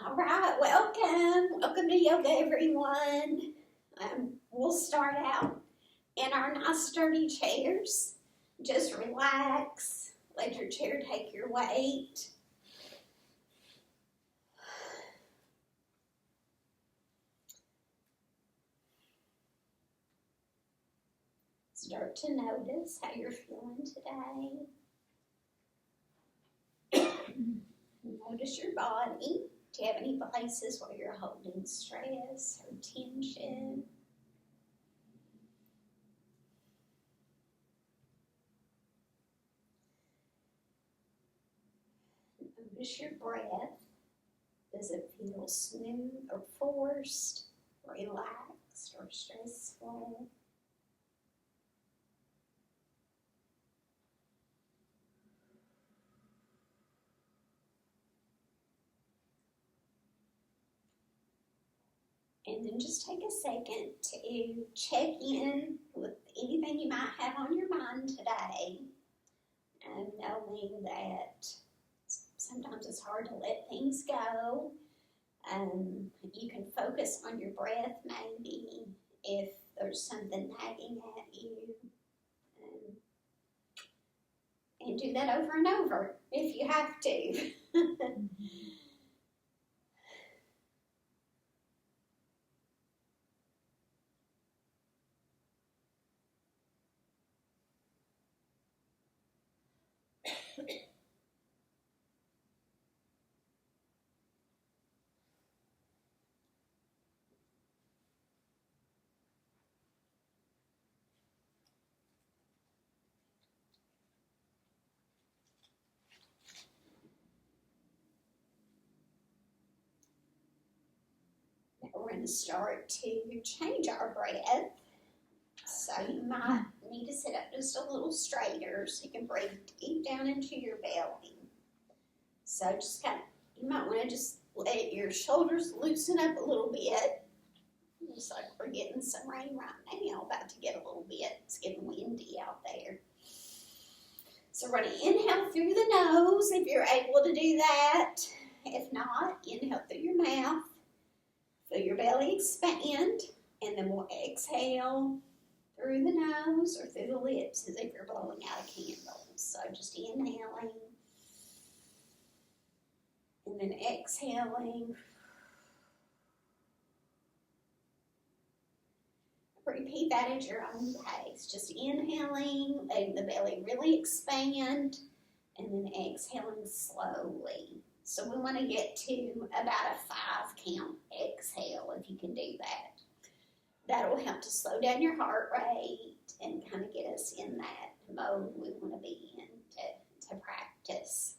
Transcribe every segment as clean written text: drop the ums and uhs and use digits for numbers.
All right, welcome. Welcome to yoga, everyone. We'll start out in our nice sturdy chairs. Just relax. Let your chair take your weight. Start to notice how you're feeling today. Notice your body. Do you have any places where you're holding stress or tension? Notice your breath. Does it feel smooth or forced, relaxed or stressful? And then just take a second to check in with anything you might have on your mind today. And knowing that sometimes it's hard to let things go. You can focus on your breath maybe if there's something nagging at you. And do that over and over if you have to. We're going to start to change our breath. So you might need to sit up just a little straighter so you can breathe deep down into your belly. So just you might want to just let your shoulders loosen up a little bit. Looks like we're getting some rain right now, about to get a little bit. It's getting windy out there. So we're going to inhale through the nose if you're able to do that. If not, inhale through your mouth. Feel your belly expand, and then we'll exhale through the nose or through the lips as if you're blowing out a candle. So just inhaling, and then exhaling. Repeat that at your own pace. Just inhaling, letting the belly really expand, and then exhaling slowly. So we want to get to about a 5 count exhale if you can do that. That'll help to slow down your heart rate and kind of get us in that mode we want to be in to practice.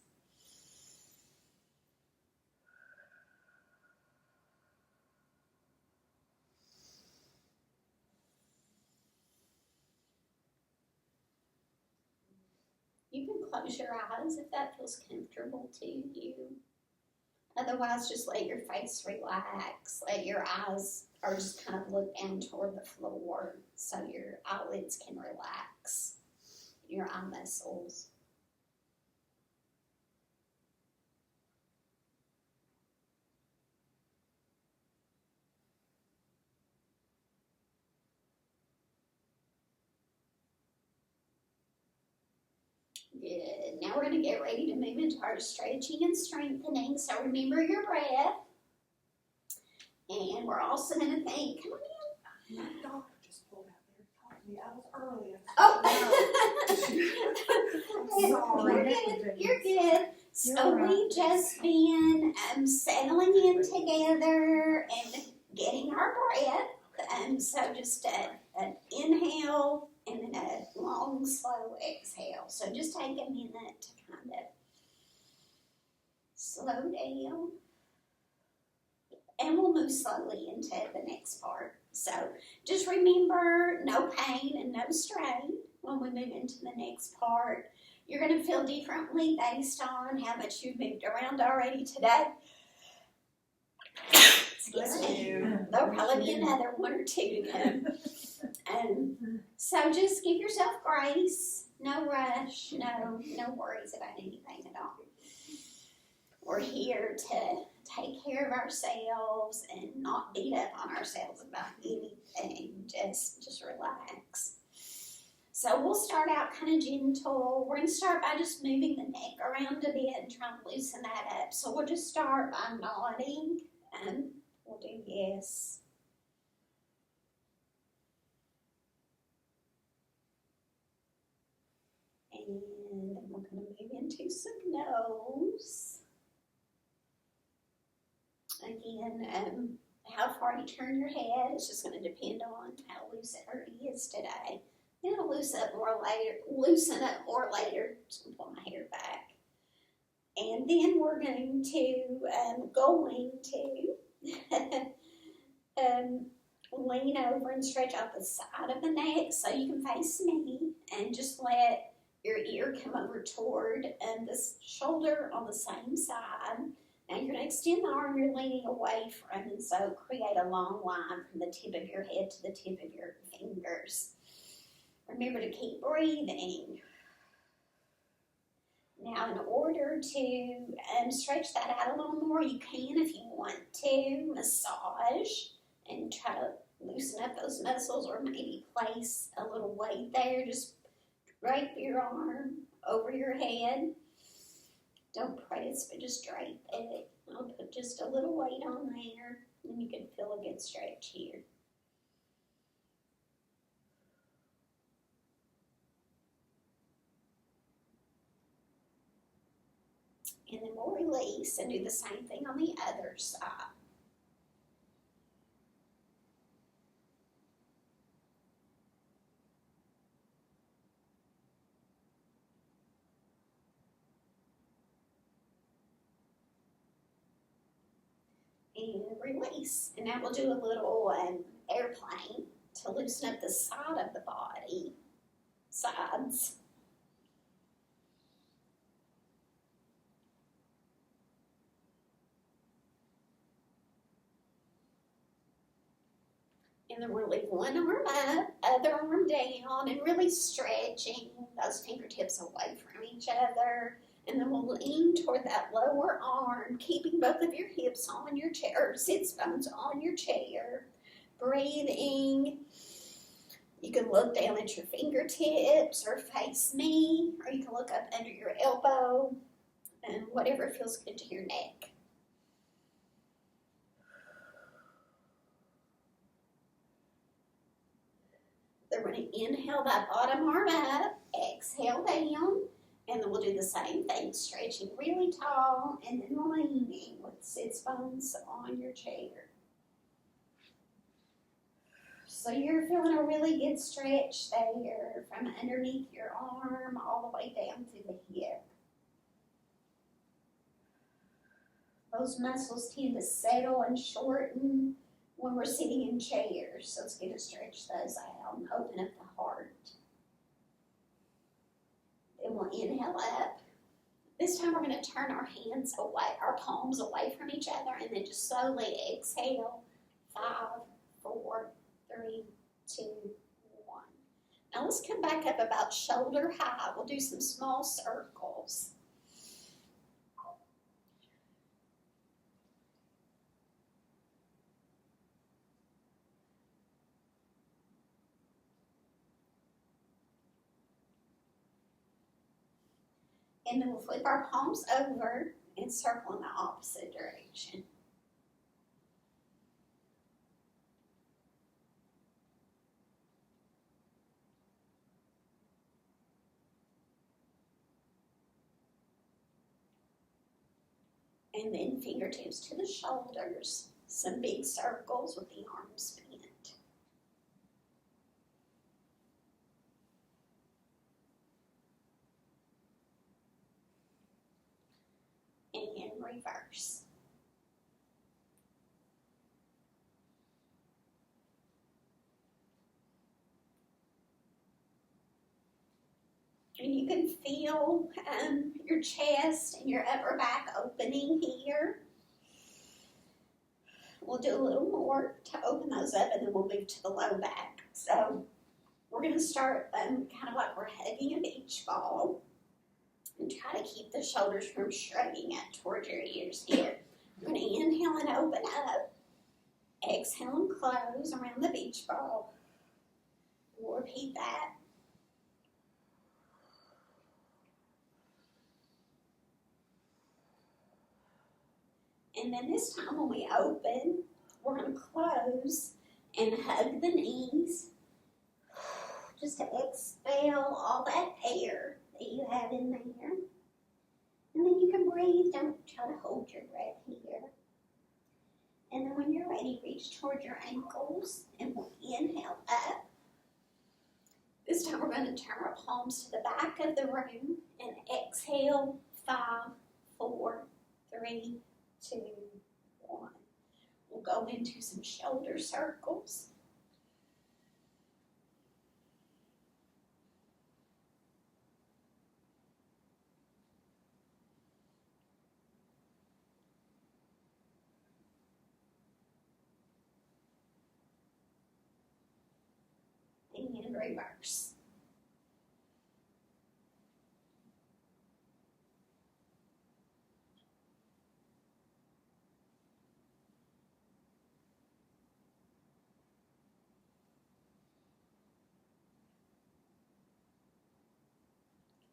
You can close your eyes if that feels comfortable to you. Otherwise, just let your face relax. Let your eyes or just kind of look down toward the floor so your eyelids can relax, your eye muscles. Good. Now we're going to get ready to move into our stretching and strengthening. So remember your breath. And we're also going to think, come on in. My doctor just pulled out there and talked to me. I was early. Oh, you're good. So we've just been settling in together and getting our breath. So just an inhale and then a long, slow exhale. So just take a minute to kind of slow down. And we'll move slowly into the next part. So just remember, no pain and no strain when we move into the next part. You're going to feel differently based on how much you've moved around already today. Excuse me. There'll probably be another 1 or 2 to come. So just give yourself grace. No rush. No worries about anything at all. We're here to take care of ourselves and not beat up on ourselves about anything. Just relax. So we'll start out kind of gentle. We're going to start by just moving the neck around a bit and trying to loosen that up. So we'll just start by nodding, and we'll do yes. And then we're going to move into some no's. Again, how far you turn your head is just going to depend on how loose it already is today. It'll loosen up more later. Just going to pull my hair back. And then we're going to lean over and stretch out the side of the neck so you can face me, and just let your ear come over toward the shoulder on the same side. Now you're going to extend the arm you're leaning away from, and so create a long line from the tip of your head to the tip of your fingers. Remember to keep breathing. Now, in order to stretch that out a little more, you can, if you want to, massage and try to loosen up those muscles, or maybe place a little weight there. Just drape your arm over your head. Don't press, but just drape it. I'll put just a little weight on there, and you can feel a good stretch here. And then we'll release and do the same thing on the other side. And release. And now we'll do a little airplane to loosen up the side of the body, sides. And then we'll leave one arm up, other arm down, and really stretching those fingertips away from each other. And then we'll lean toward that lower arm, keeping both of your hips on your chair, or sits bones on your chair. Breathing. You can look down at your fingertips or face me, or you can look up under your elbow, and whatever feels good to your neck. Then we're going to inhale that bottom arm up, exhale down, and then we'll do the same thing, stretching really tall, and then leaning with sits bones on your chair. So you're feeling a really good stretch there from underneath your arm all the way down to the hip. Those muscles tend to settle and shorten when we're sitting in chairs, so it's good to stretch those out and open up the heart. Then we'll inhale up. This time we're going to turn our hands away, our palms away from each other, and then just slowly exhale. 5, 4, 3, 2, 1. Now let's come back up about shoulder high. We'll do some small circles. And then we'll flip our palms over and circle in the opposite direction. And then fingertips to the shoulders. Some big circles with the arms bent. And reverse. And you can feel your chest and your upper back opening here. We'll do a little more to open those up, and then we'll move to the low back. So we're going to start kind of like we're hugging a beach ball. And try to keep the shoulders from shrugging up toward your ears here. We're going to inhale and open exhale and close around the beach ball. We'll repeat that. And then this time when we open, we're going to close and hug the knees. Just to expel all that air that you have in there. And then you can breathe. Don't try to hold your breath here. And then when you're ready, reach toward your ankles and we'll inhale up. This time we're going to turn our palms to the back of the room and exhale. 5, 4, 3, 2, 1. We'll go into some shoulder circles. And reverse.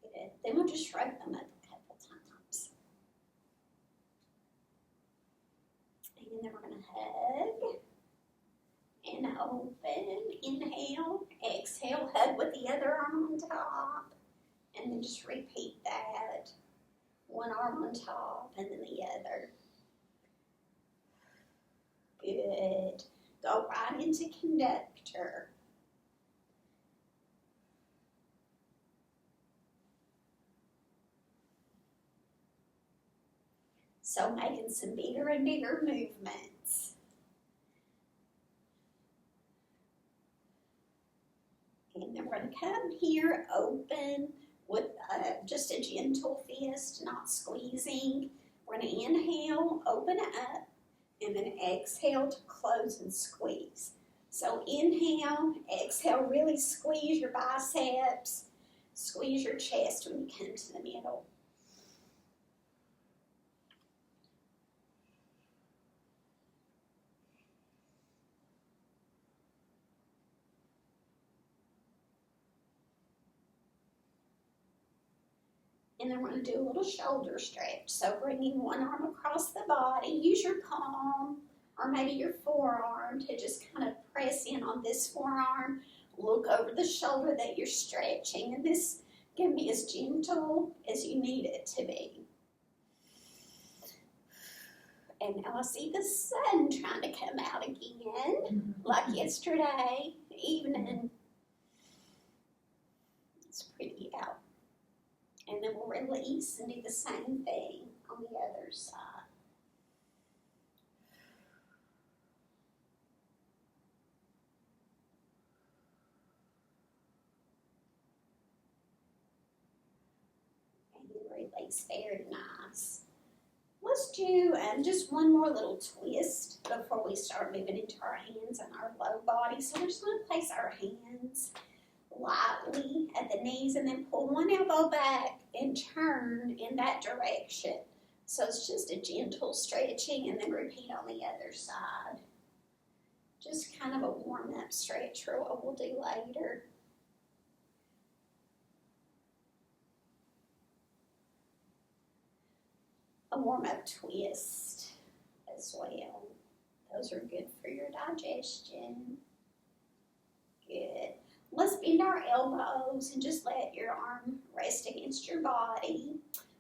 Good. Then we'll just shrug them up a couple times. And then we're going to hug. And open, inhale, exhale, hug with the other arm on top, and then just repeat that. One arm on top and then the other. Good. Go right into conductor. So making some bigger and bigger movements. And then we're going to come here, open with just a gentle fist, not squeezing. We're going to inhale, open up, and then exhale to close and squeeze. So inhale, exhale, really squeeze your biceps, squeeze your chest when you come to the middle. And then we're going to do a little shoulder stretch. So bringing one arm across the body, use your palm or maybe your forearm to just kind of press in on this forearm. Look over the shoulder that you're stretching, and this can be as gentle as you need it to be. And now I see the sun trying to come out again, like yesterday evening. It's pretty out. And then we'll release and do the same thing on the other side. And then release, very nice. Let's do just one more little twist before we start moving into our hands and our low body. So we're just going to place our hands lightly at the knees and then pull one elbow back and turn in that direction. So it's just a gentle stretching, and then repeat on the other side. Just kind of a warm-up stretch for what we'll do later. A warm-up twist as well. Those are good for your digestion. Good. Let's bend our elbows and just let your arm rest against your body.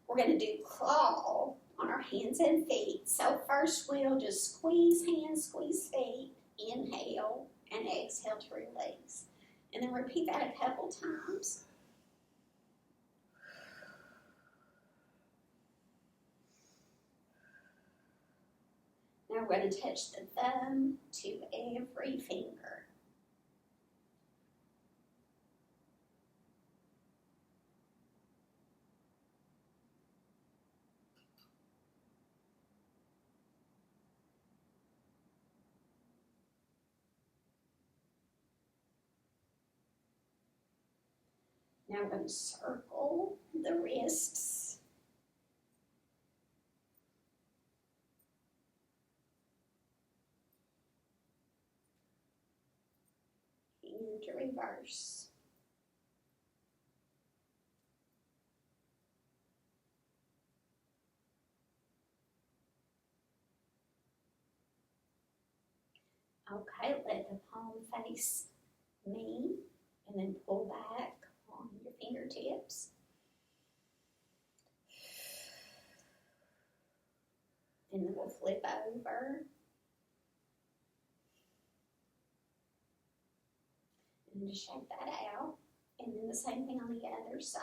We're going to do claw on our hands and feet. So first we'll just squeeze hands, squeeze feet, inhale, and exhale to release. And then repeat that a couple times. Now we're going to touch the thumb to every finger. Now we're going to circle the wrists. to reverse. Okay, let the palm face me and then pull back on your fingertips. And then we'll flip over. And just shake that out. And then the same thing on the other side.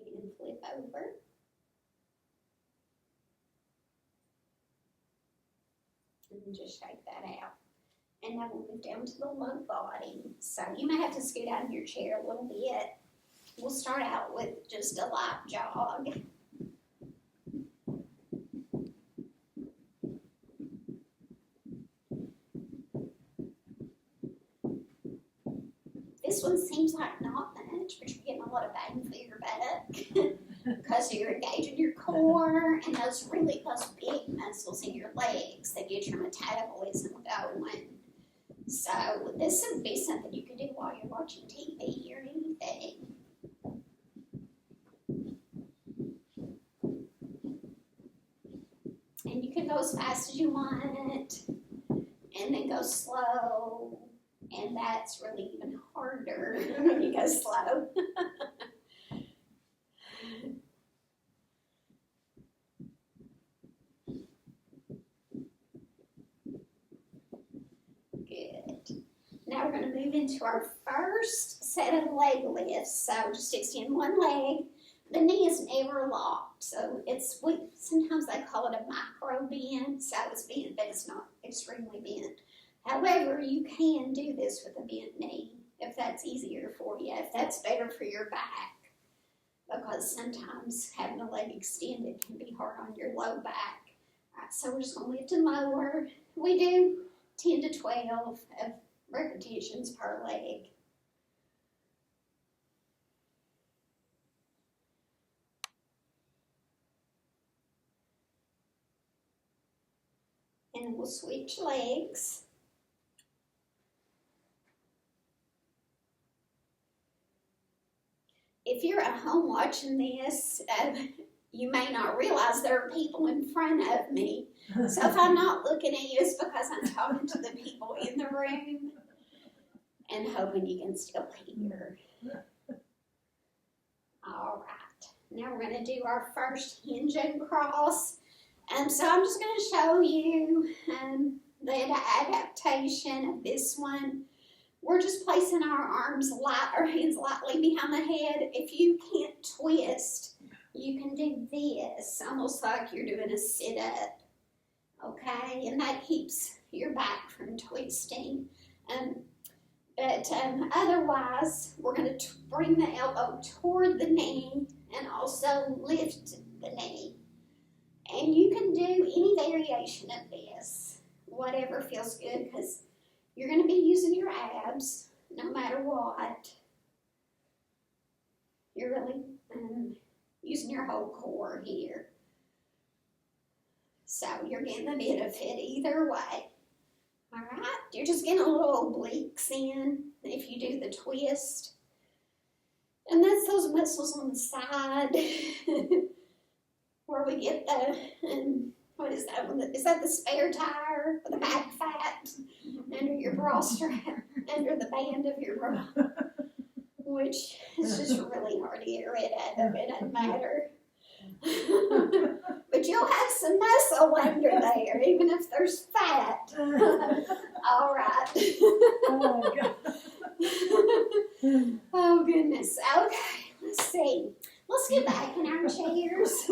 And flip over. And just shake that out. And now we'll move down to the low body. So you may have to scoot out of your chair a little bit. We'll start out with just a light jog. This one seems like not much, but you're getting a lot of bang for your buck because you're engaging your core and those big muscles in your legs that get your metabolism going. So this would be something you can do while you're watching TV or anything. And you can go as fast as you want and then go slow. And that's really even harder when you go slow. Good. Now we're going to move into our first set of leg lifts. So just extend one leg. The knee is never locked. So sometimes they call it a micro bend. So it's bent, but it's not extremely bent. However, you can do this with a bent knee if that's easier for you, if that's better for your back, because sometimes having the leg extended can be hard on your low back. All right, so we're just going to lift and lower. We do 10 to 12 of repetitions per leg. And we'll switch legs. If you're at home watching this, you may not realize there are people in front of me. So if I'm not looking at you, it's because I'm talking to the people in the room and hoping you can still hear. All right. Now we're going to do our first hinge and cross. So I'm just going to show you the adaptation of this one. We're just placing our hands lightly behind the head. If you can't twist, you can do this, almost like you're doing a sit-up, okay? And that keeps your back from twisting. But otherwise, we're going to bring the elbow toward the knee and also lift the knee. And you can do any variation of this, whatever feels good, because you're going to be using your abs no matter what. You're really using your whole core here. So you're getting the benefit either way. All right, you're just getting a little obliques in if you do the twist. And that's those muscles on the side where we get what is that one? Is that the spare tire or the back fat under your bra strap, under the band of your bra? Which is just really hard to get rid of. It doesn't matter. But you'll have some muscle under there, even if there's fat. All right. Oh, God. Oh, goodness. Okay, let's see. Let's get back in our chairs.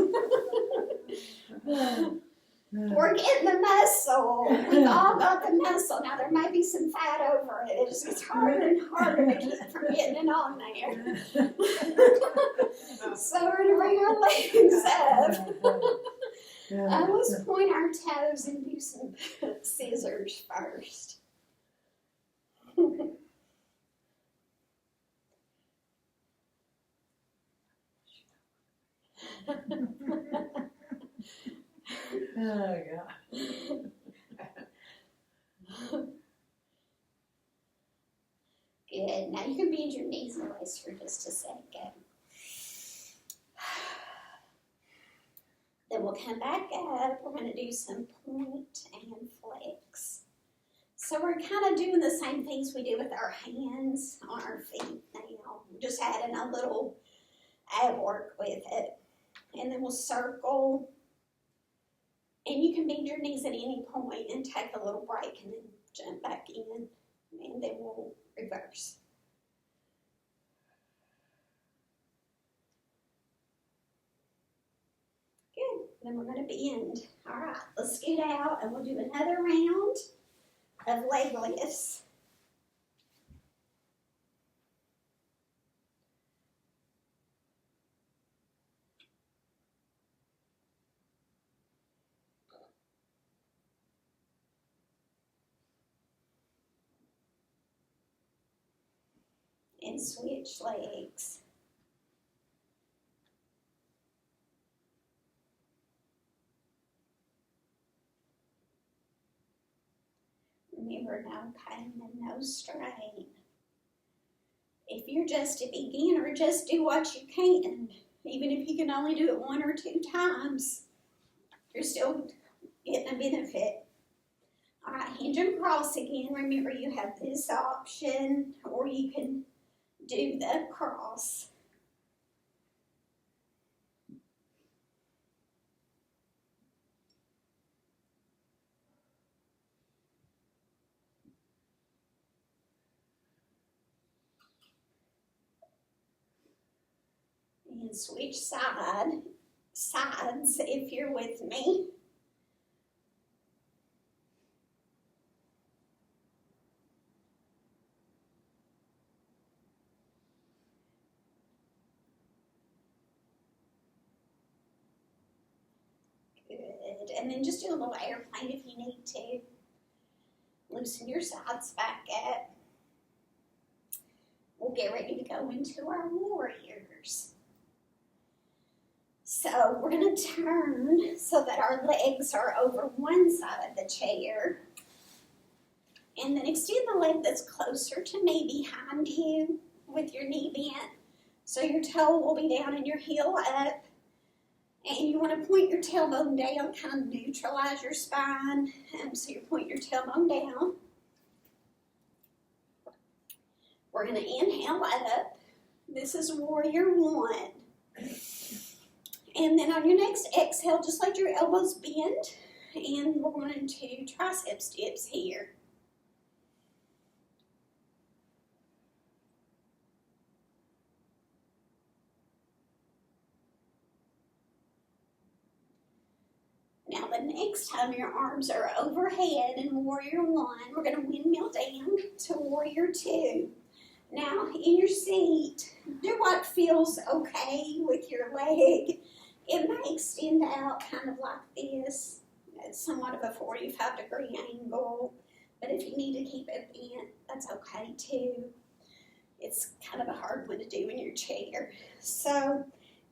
We're getting the muscle. We've all got the muscle. Now, there might be some fat over it. It just gets harder and harder to keep from getting it on there. So we're going to bring our legs up. Let's point our toes and do some scissors first. Oh, God. Good. Now you can bend your knees and rest for just a second. Then we'll come back up. We're going to do some point and flex. So we're kind of doing the same things we do with our hands on our feet now. Just adding a little ab work with it. And then we'll circle. And you can bend your knees at any point and take a little break and then jump back in. And then we'll reverse. Good. Then we're going to bend. All right, let's scoot out and we'll do another round of leg lifts. And switch legs. Remember, no pain and no strain. If you're just a beginner, just do what you can. Even if you can only do it 1 or 2 times, you're still getting a benefit. All right, hinge and cross again. Remember, you have this option, or you can do the cross. And switch sides if you're with me. Good. And then just do a little airplane if you need to. Loosen your sides back up. We'll get ready to go into our warriors. So we're going to turn so that our legs are over one side of the chair. And then extend the leg that's closer to me behind you with your knee bent. So your toe will be down and your heel up. And you want to point your tailbone down, kind of neutralize your spine. So you point your tailbone down. We're going to inhale up. This is warrior 1. And then on your next exhale, just let your elbows bend. And we're going to tricep dips here. Now the next time your arms are overhead in warrior 1, we're going to windmill down to warrior 2. Now in your seat, do what feels okay with your leg. It may extend out kind of like this. It's somewhat of a 45-degree angle, but if you need to keep it bent, that's okay too. It's kind of a hard one to do in your chair. So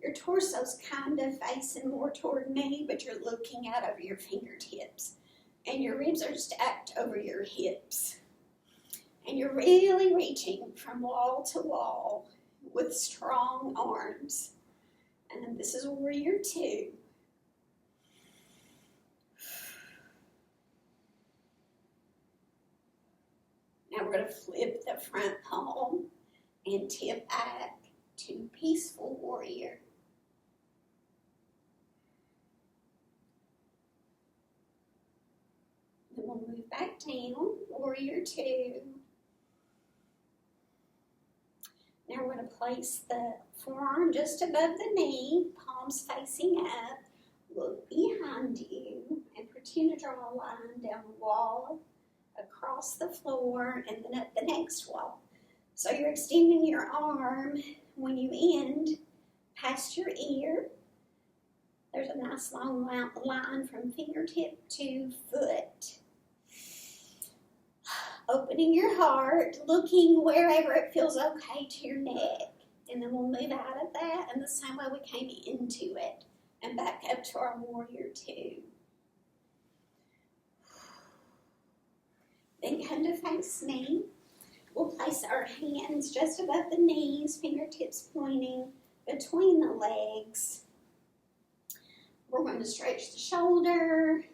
your torso's kind of facing more toward me, but you're looking out over your fingertips. And your ribs are stacked over your hips. And you're really reaching from wall to wall with strong arms. And this is warrior 2. Now we're going to flip the front palm and tip back to peaceful warrior. Then we'll move back down, warrior 2. Now we're going to place the forearm just above the knee, palms facing up. Look behind you and pretend to draw a line down the wall, across the floor, and then up the next wall. So you're extending your arm when you end past your ear. There's a nice long line from fingertip to foot. Opening your heart, looking wherever it feels okay to your neck. And then we'll move out of that in the same way we came into it and back up to our warrior 2. Then come to face me. We'll place our hands just above the knees, fingertips pointing between the legs. We're going to stretch the shoulder,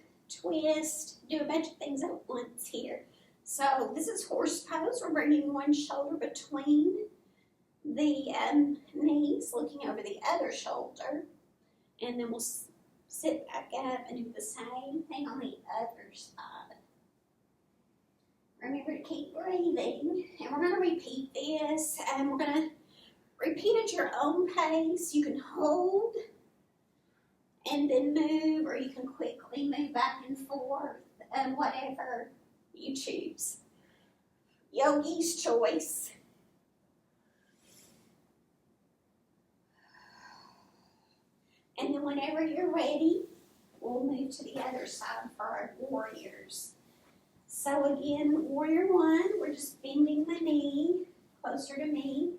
twist, do a bunch of things at once here. So this is horse pose. We're bringing one shoulder between the knees, looking over the other shoulder. And then we'll sit back up and do the same thing on the other side. Remember to keep breathing. And we're going to repeat this. And we're going to repeat at your own pace. You can hold and then move, or you can quickly move back and forth, whatever you choose. Yogi's choice. And then whenever you're ready, we'll move to the other side for our warriors. So again, warrior one, we're just bending the knee closer to me,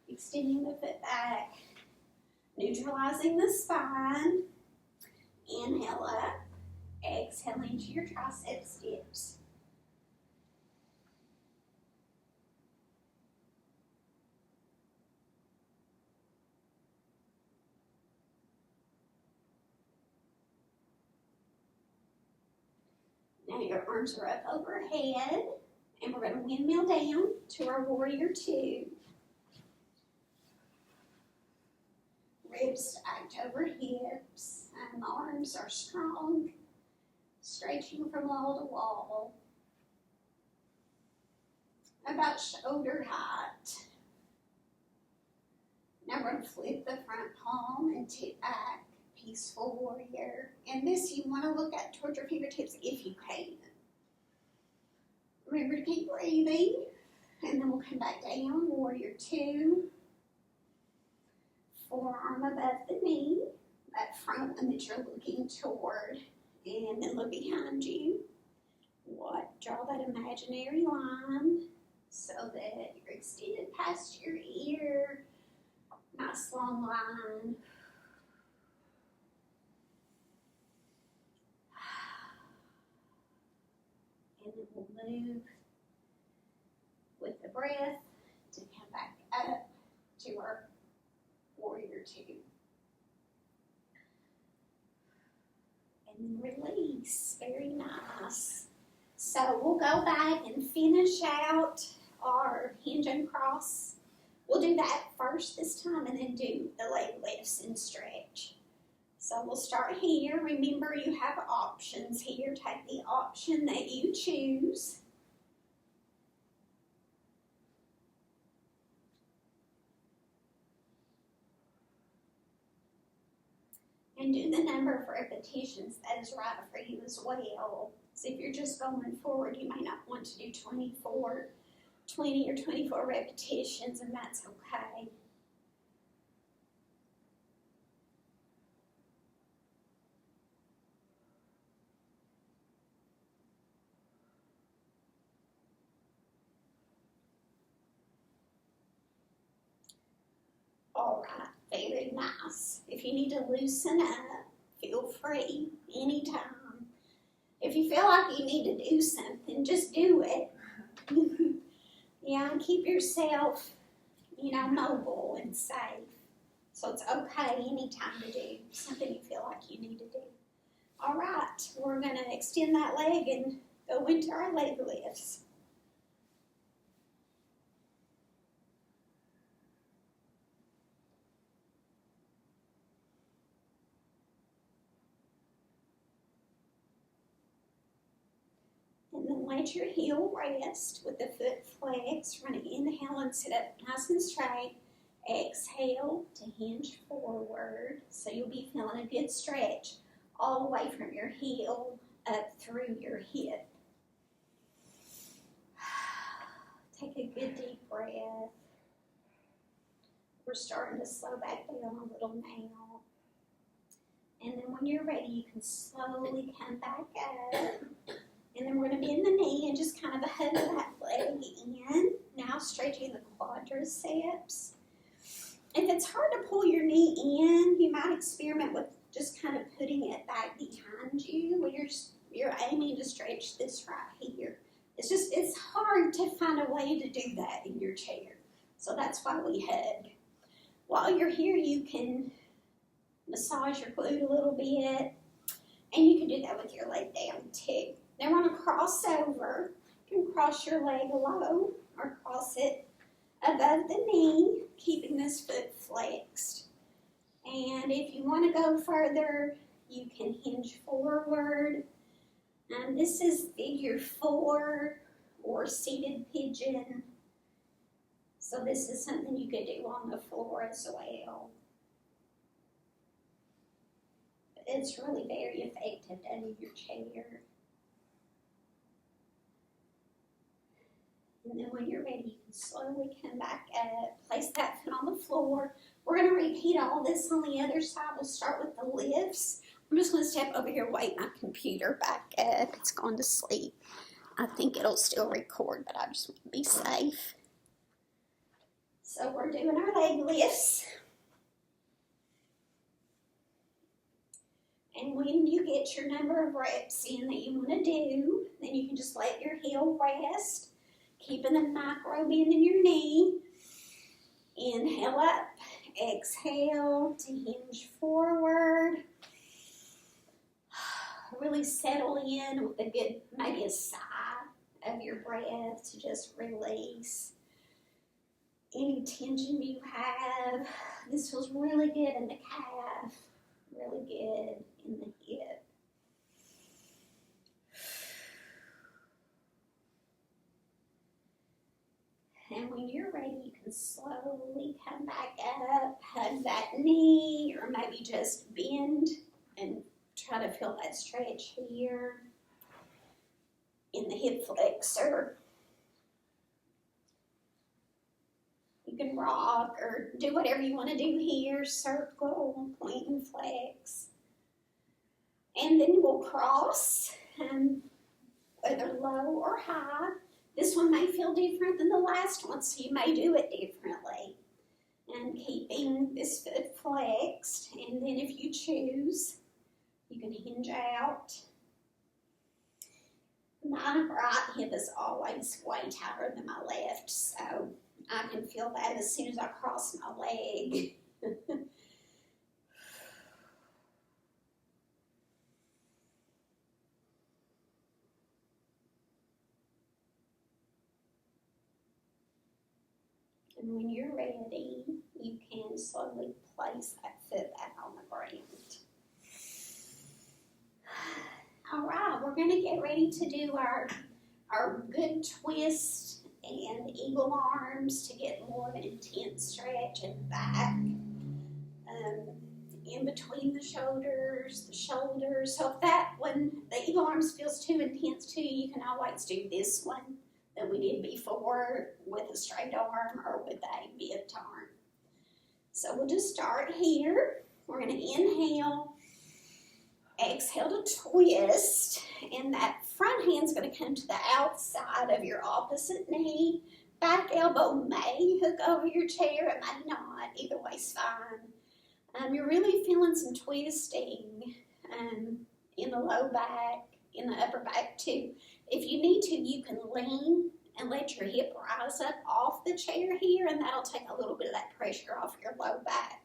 extending the foot back, neutralizing the spine. Inhale up, exhale into your tricep dips. Now your arms are up overhead, and we're going to windmill down to our warrior two. Ribs stacked over hips, and arms are strong, stretching from wall to wall, about shoulder height. Now we're going to flip the front palm and tip back, peaceful warrior. And this you want to look at towards your fingertips if you can. Remember to keep breathing, and then we'll come back down, warrior two. Forearm above the knee, that front one that you're looking toward, and then look behind you. Draw that imaginary line so that you're extended past your ear. Nice long line. And then we'll move with the breath to come back up to our warrior two. And then release. Very nice. So we'll go back and finish out our hinge and cross. We'll do that first this time and then do the leg lifts and stretch. So we'll start here. Remember, you have options here. Take the option that you choose. And do the number of repetitions that is right for you as well. So if you're just going forward, you may not want to do 20 or 24 repetitions, and that's okay. All right, very nice. If you need to loosen up, feel free anytime. If you feel like you need to do something, just do it. Yeah, keep yourself, mobile and safe. So it's okay anytime to do something you feel like you need to do. All right, we're going to extend that leg and go into our leg lifts. And then let your heel rest with the foot flexed. We're going to inhale and sit up nice and straight. Exhale to hinge forward. So you'll be feeling a good stretch all the way from your heel up through your hip. Take a good deep breath. We're starting to slow back down a little now. And then when you're ready, you can slowly come back up. And then we're going to bend the knee and just kind of hug that leg in. Now stretching the quadriceps. If it's hard to pull your knee in, you might experiment with just kind of putting it back behind you. When you're aiming to stretch this right here. it's hard to find a way to do that in your chair. So that's why we hug. While you're here, you can massage your glute a little bit, and you can do that with your leg down too. Then we're gonna cross over. You can cross your leg low or cross it above the knee, keeping this foot flexed. And if you want to go further, you can hinge forward. This is figure 4 or seated pigeon. So this is something you could do on the floor as well. It's really very effective done in your chair. And then when you're ready, you can slowly come back up, place that foot on the floor. We're going to repeat all this on the other side. We'll start with the lifts. I'm just going to step over here, wait my computer back up. It's gone to sleep. I think it'll still record, but I just want to be safe. So we're doing our leg lifts. And when you get your number of reps in that you want to do, then you can just let your heel rest, keeping the micro bend in your knee. Inhale up, exhale to hinge forward. Really settle in with a good, maybe a sigh of your breath to just release any tension you have. This feels really good in the calf, really good in the hip. And when you're ready, you can slowly come back up, hug that knee, or maybe just bend and try to feel that stretch here in the hip flexor. You can rock or do whatever you want to do here, circle, point and flex. And then we'll cross, whether low or high. This one may feel different than the last one, so you may do it differently. And keeping this foot flexed, and then if you choose, you can hinge out. My right hip is always way tighter than my left, so I can feel that as soon as I cross my leg. And when you're ready, you can slowly place that foot back on the ground. All right, we're going to get ready to do our good twist and eagle arms to get more of an intense stretch in the back, in between the shoulders. So if that one, the eagle arms feels too intense to you, you can always do this one that we did before with a straight arm or with a bent arm. So we'll just start here. We're going to inhale. Exhale to twist, and that front hand's going to come to the outside of your opposite knee. Back elbow may hook over your chair, it may not. Either way's fine. You're really feeling some twisting in the low back, in the upper back too. If you need to, you can lean and let your hip rise up off the chair here, and that'll take a little bit of that pressure off your low back.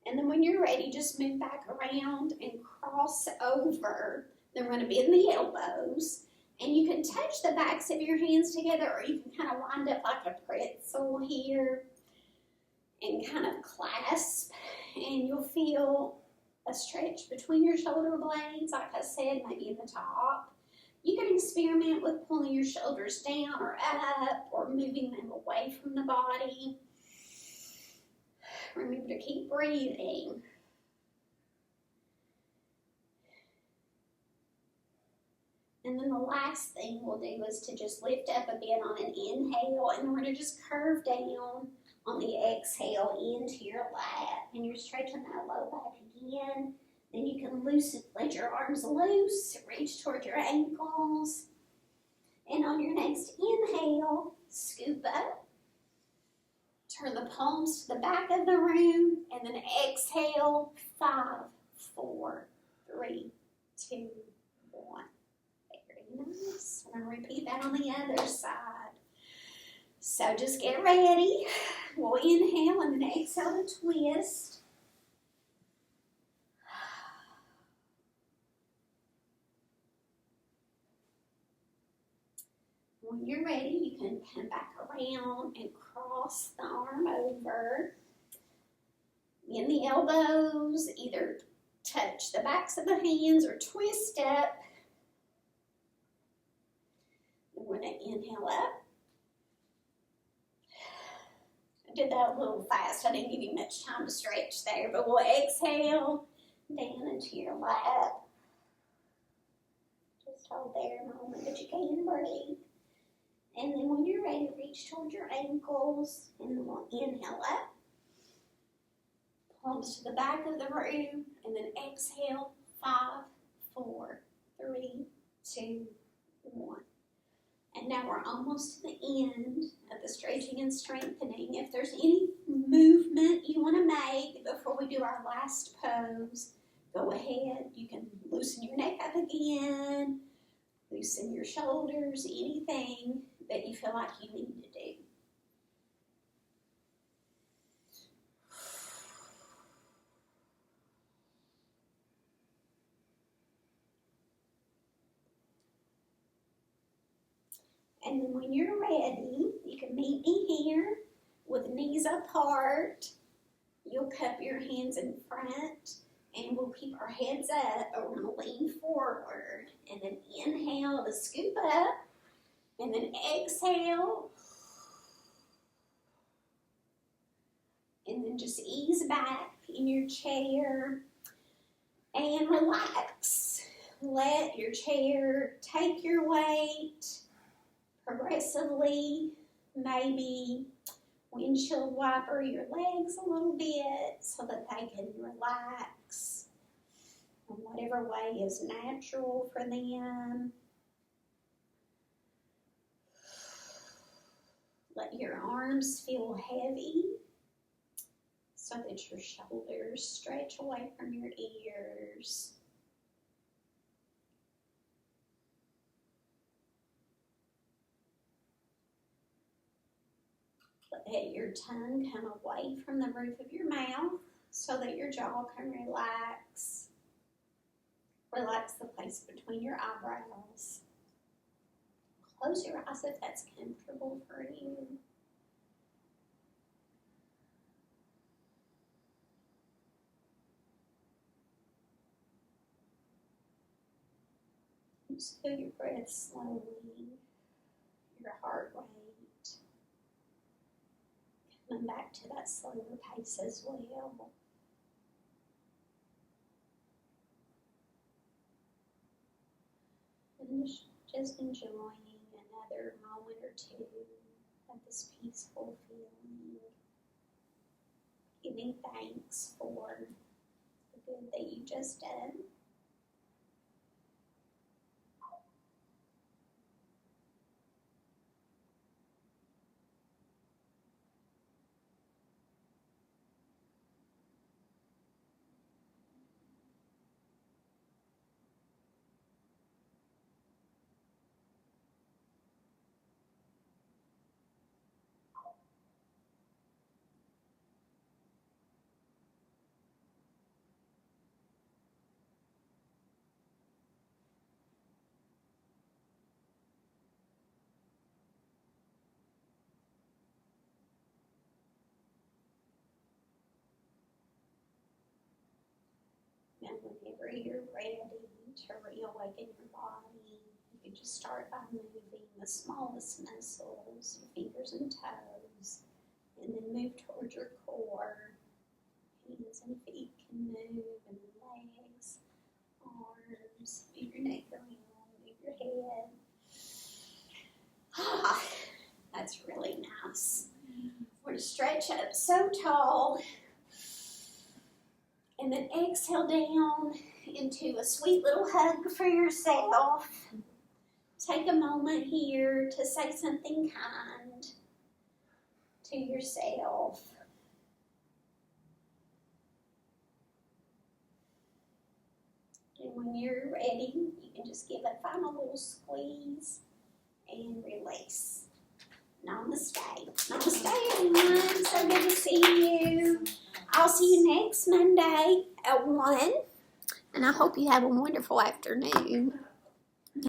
And then when you're ready, just move back around and cross over. Then we're going to bend the elbows. And you can touch the backs of your hands together, or you can kind of wind up like a pretzel here and kind of clasp. And you'll feel a stretch between your shoulder blades, like I said, maybe in the top. You can experiment with pulling your shoulders down or up, or moving them away from the body. Remember to keep breathing. And then the last thing we'll do is to just lift up a bit on an inhale, and we're going to just curve down on the exhale into your lap. And you're stretching that low back again. Then you can loosen, let your arms loose, reach toward your ankles. And on your next inhale, scoop up. Turn the palms to the back of the room, and then exhale, 5, 4, 3, 2, 1. Nice. And I'll repeat that on the other side. So just get ready. We'll inhale and then exhale to twist. When you're ready, you can come back around and cross the arm over. In the elbows, either touch the backs of the hands or twist up. We're going to inhale up. I did that a little fast. I didn't give you much time to stretch there, but we'll exhale down into your lap. Just hold there a moment, but you can breathe. And then when you're ready, reach towards your ankles, and then we'll inhale up. Palms to the back of the room, and then exhale. 5, 4, 3, 2, 1. And now we're almost to the end of the stretching and strengthening. If there's any movement you want to make before we do our last pose, go ahead. You can loosen your neck up again, loosen your shoulders, anything that you feel like you need to do. And then when you're ready, you can meet me here with knees apart. You'll cup your hands in front and we'll keep our heads up, but we're going to lean forward. And then inhale to scoop up. And then exhale. And then just ease back in your chair and relax. Let your chair take your weight progressively. Maybe windshield wiper your legs a little bit so that they can relax in whatever way is natural for them. Let your arms feel heavy so that your shoulders stretch away from your ears. Let your tongue come away from the roof of your mouth so that your jaw can relax. Relax the place between your eyebrows. Close your eyes if that's comfortable for you. Just feel your breath slowly, your heart rate. Coming back to that slower pace as well. And just enjoying another moment or two of this peaceful feeling. Giving thanks for the good that you just done. And whenever you're ready to reawaken your body, you can just start by moving the smallest muscles, your fingers and toes, and then move towards your core. Hands and feet can move, and legs, arms, move your neck around, move your head. Ah, that's really nice. We're to stretch up so tall. And then exhale down into a sweet little hug for yourself. Take a moment here to say something kind to yourself. And when you're ready, you can just give a final little squeeze and release. Namaste. Namaste, everyone. So good to see you. I'll see you next Monday at 1. And I hope you have a wonderful afternoon.